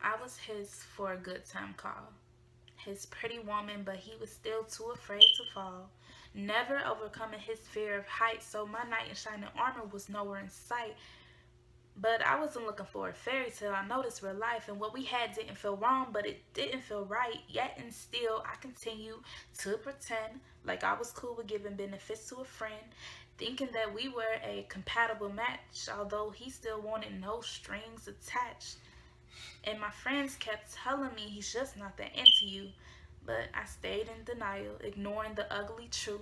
I was his for a good time call. His pretty woman, but he was still too afraid to fall. Never overcoming his fear of heights, so my knight in shining armor was nowhere in sight. But I wasn't looking for a fairy tale. I noticed real life, and what we had didn't feel wrong, but it didn't feel right. Yet and still, I continued to pretend like I was cool with giving benefits to a friend, thinking that we were a compatible match, although he still wanted no strings attached. And my friends kept telling me he's just not that into you. But I stayed in denial, ignoring the ugly truth.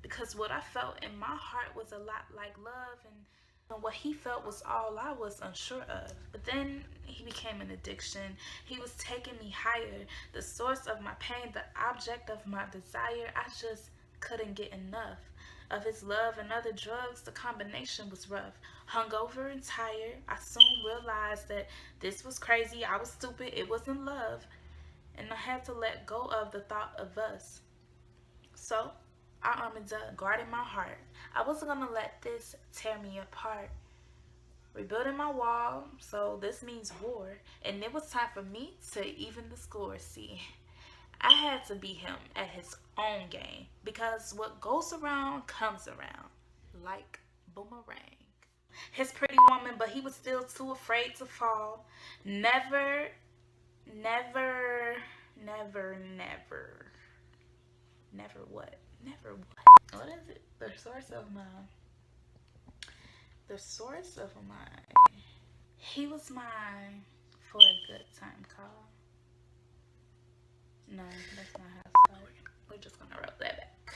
Because what I felt in my heart was a lot like love, and what he felt was all I was unsure of. But then he became an addiction. He was taking me higher, the source of my pain, the object of my desire. I just couldn't get enough of his love and other drugs. The combination was rough. Hungover and tired, I soon realized that this was crazy. I was stupid. It wasn't love. And I had to let go of the thought of us. So I armored up, guarding my heart. I wasn't gonna let this tear me apart. Rebuilding my wall, so this means war. And it was time for me to even the score. See, I had to beat him at his own game, because what goes around comes around like boomerang. His pretty woman, but he was still too afraid to fall. Never, never, never, never, never what? Never what? What is it? The source of my, he was mine for a good time call. No, that's not how it started. We're just gonna roll that back.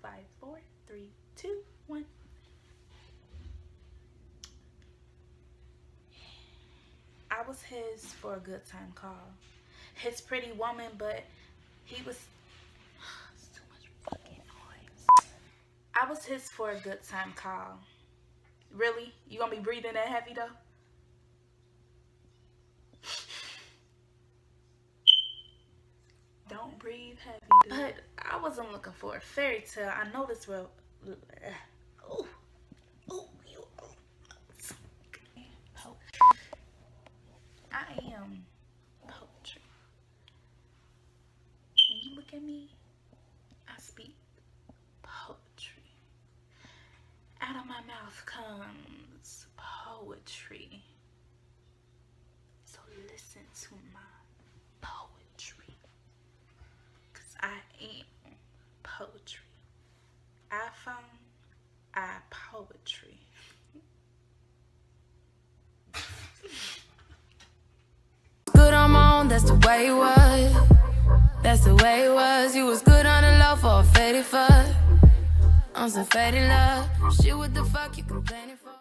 5, 4, 3, 2, 1. I was his for a good time call. His pretty woman, but he was it's too much fucking noise. I was his for a good time call. Really? You gonna be breathing that heavy though? Don't breathe heavy, dude. But I wasn't looking for a fairy tale. I know this real. Ooh, ooh, you. I am poetry. When you look at me, I speak poetry. Out of my mouth comes poetry. So listen to my poetry. Because I am poetry. iPhone, poetry. Good on my own, that's the way it was. That's the way it was. You was good on the low for a faded fuck. On some faded love. Shit, what the fuck you complaining for?